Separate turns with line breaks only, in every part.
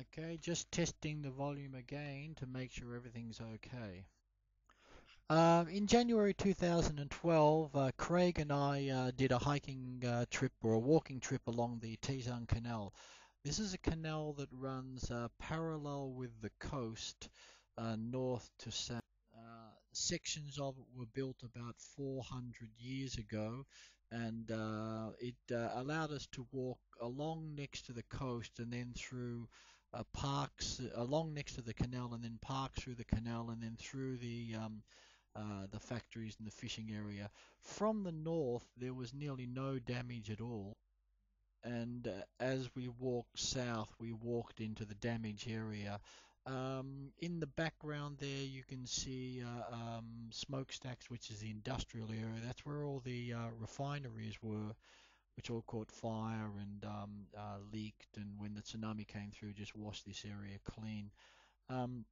Okay, just testing the volume again to make sure everything's okay. In January 2012, Craig and I did a hiking trip or a walking trip along the Tizang Canal. This is a canal that runs parallel with the coast, north to south. Sections of it were built about 400 years ago, and it allowed us to walk along next to the coast and then through parks along next to the canal, and then park through the canal, and then through the factories and the fishing area. From the north, there was nearly no damage at all, and as we walked south, we walked into the damage area. In the background there, you can see smokestacks, which is the industrial area. That's where all the refineries were, which all caught fire and leaked, and when the tsunami came through, just washed this area clean. Um,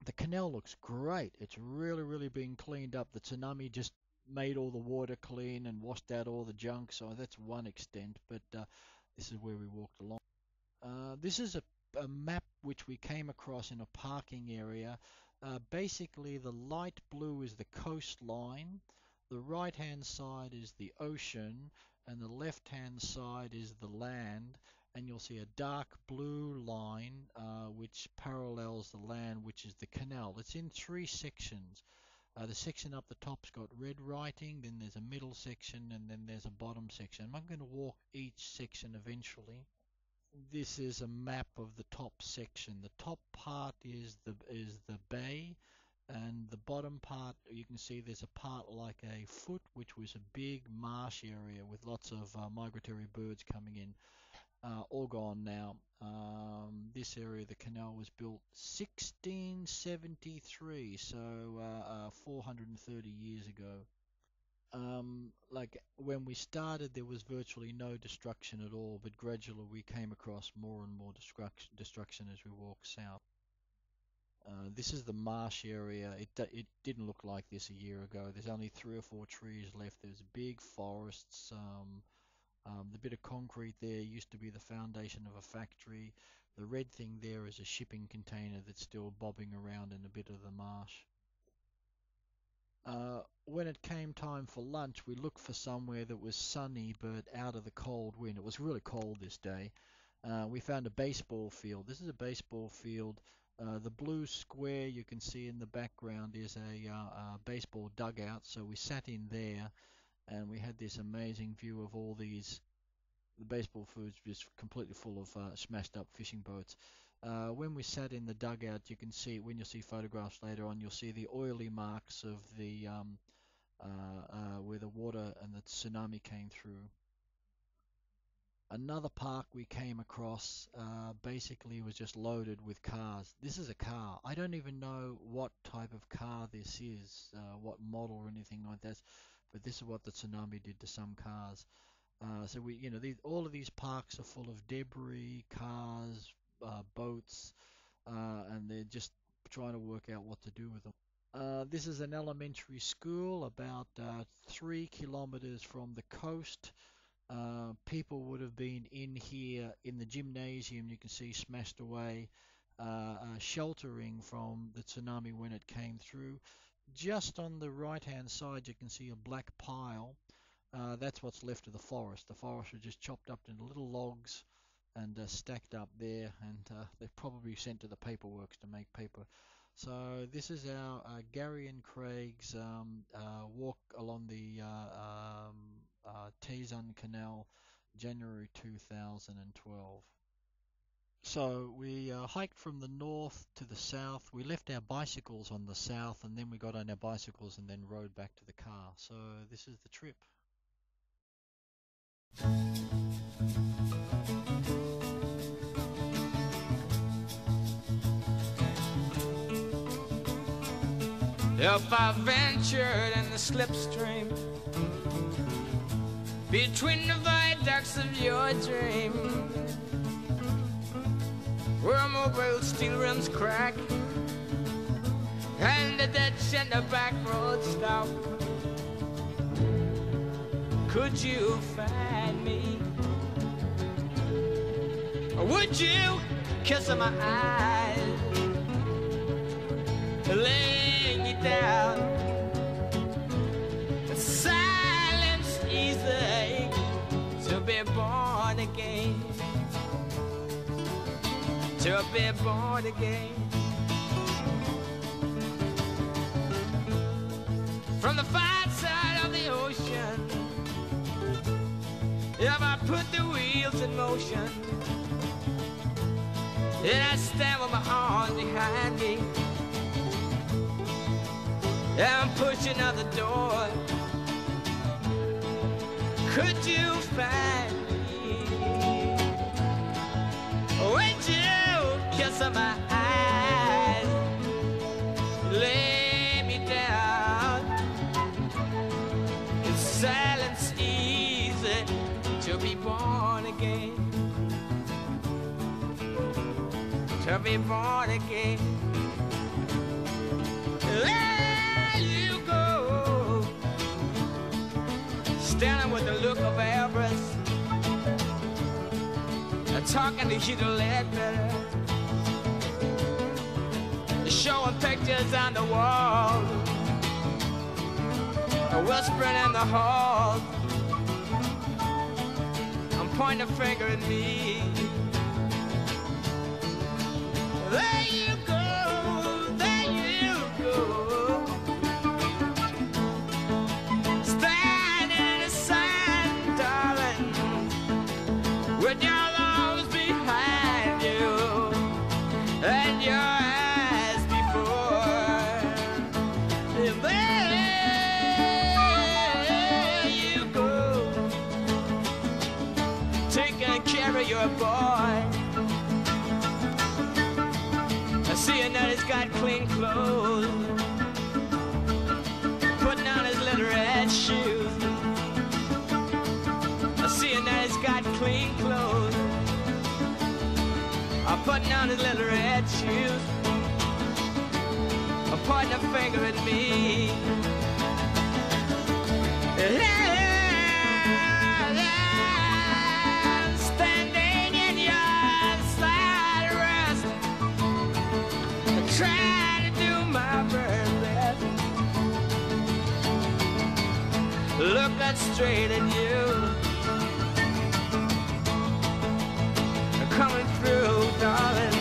the canal looks great. It's really, really been cleaned up. The tsunami just made all the water clean and washed out all the junk, so that's one extent, but this is where we walked along. This is a map which we came across in a parking area. Basically, the light blue is the coastline, the right hand side is the ocean, and the left hand side is the land. And you'll see a dark blue line which parallels the land, which is the canal. It's in three sections. The section up the top's got red writing, then there's a middle section, and then there's a bottom section. I'm going to walk each section eventually. This is a map of the top section. The top part is the bay, and the bottom part, you can see there's a part like a foot, which was a big marsh area with lots of migratory birds coming in. All gone now. This area of the canal was built 1673, so 430 years ago. Like when we started, there was virtually no destruction at all, but gradually we came across more and more destruction as we walked south. This is the marsh area. It didn't look like this a year ago. There's only three or four trees left. There's big forests. The bit of concrete there used to be the foundation of a factory. The red thing there is a shipping container that's still bobbing around in a bit of the marsh. When it came time for lunch, we looked for somewhere that was sunny but out of the cold wind. It was really cold this day. We found a baseball field. This is a baseball field. The blue square you can see in the background is a baseball dugout, so we sat in there and we had this amazing view of all these. The baseball field's just completely full of smashed up fishing boats. When we sat in the dugout, you can see, when you'll see photographs later on, you'll see the oily marks of the where the water and the tsunami came through. Another park we came across basically was just loaded with cars. This is a car. I don't even know what type of car this is, what model or anything like that, but this is what the tsunami did to some cars. So all of these parks are full of debris, cars, boats, and they're just trying to work out what to do with them. This is an elementary school about 3 kilometers from the coast. People would have been in here in the gymnasium, you can see smashed away, sheltering from the tsunami when it came through. Just on the right hand side you can see a black pile. That's what's left of the forest. The forest was just chopped up into little logs and stacked up there, and they're probably sent to the paperworks to make paper. So this is our Gary and Craig's walk along the Tazan Canal, January 2012. So we hiked from the north to the south. We left our bicycles on the south, and then we got on our bicycles and then rode back to the car. So this is the trip.
If I ventured in the slipstream between the viaducts of your dream, where mobile steel rims crack and the ditch and the back road stop, could you find me? Or would you kiss of my eyes, laying you down. Silence easy to be born again, to be born again. From the far side of the ocean, if I put the wheels in motion, and I stand with my arms behind me, and I'm pushing out the door, could you find me? Would you kiss my eyes, lay me down? In silence easy to be born again, to be born again. There you go, standing with the look of avarice, talking to you to let better, showing pictures on the wall, whispering in the hall. I'm pointing a finger at me. There you go, there you go, standing in the sun, darling, with your arms behind you and your eyes before. And there you go, taking care of your boy, seeing that he's got clean clothes, putting on his little red shoes, seeing that he's got clean clothes, putting on his little red shoes, pointing a finger at me. Standing in your side rest, trying to do my very best, looking straight at you, coming through, darling.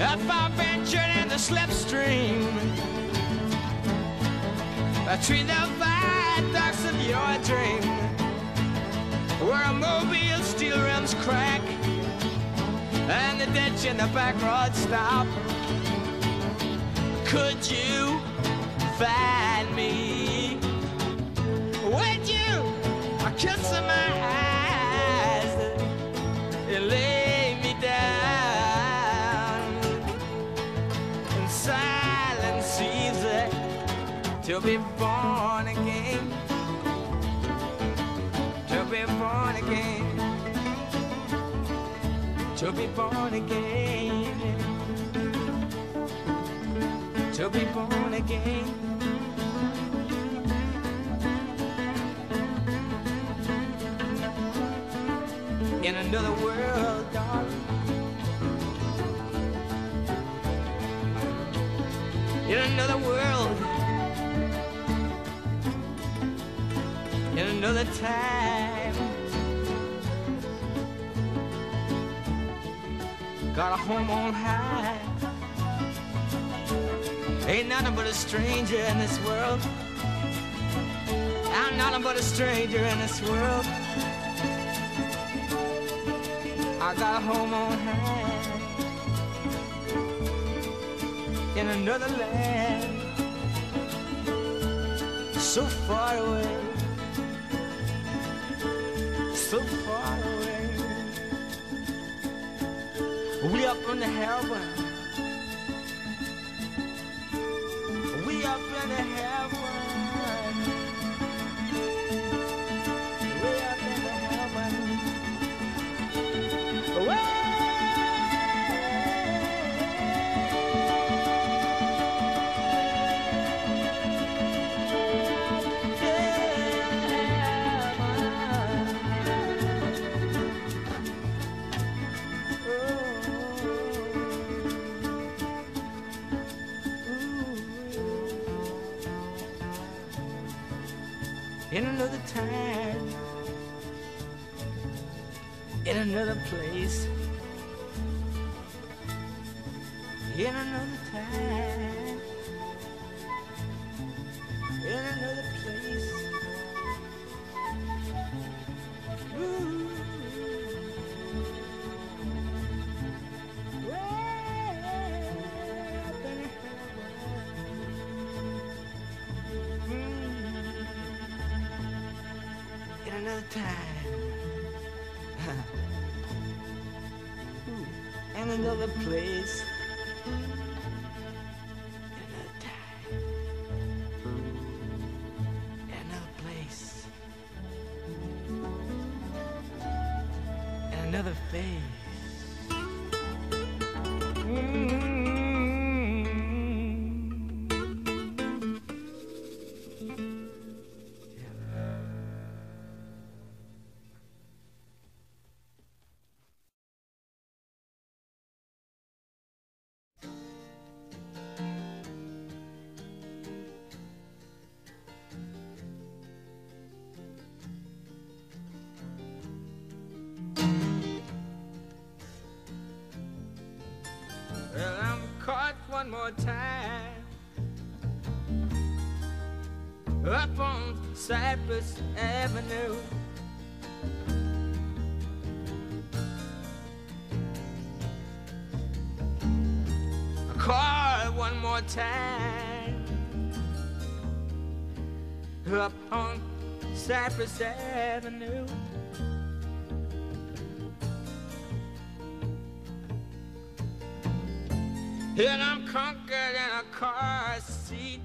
If I ventured in the slipstream between the viaducts of your dream, where a mobile steel rims crack and the ditch in the back road stop, could you find me? Would you kiss my eyes and lay me down in silence easy to be born again, to be born again, to be born again, to be born again. In another world, darling, in another world, in another time, got a home on high, ain't nothing but a stranger in this world, I'm nothing but a stranger in this world. I got a home on high in another land, so far away, so far away. We up in the heaven, we up in the heaven. in another time, in another place, in another time, in another place. Ooh. In another time, and another place, in another time, in another place, in another phase. Well, I'm caught one more time up on Cypress Avenue. Caught one more time up on Cypress Avenue. And I'm conquered in a car seat.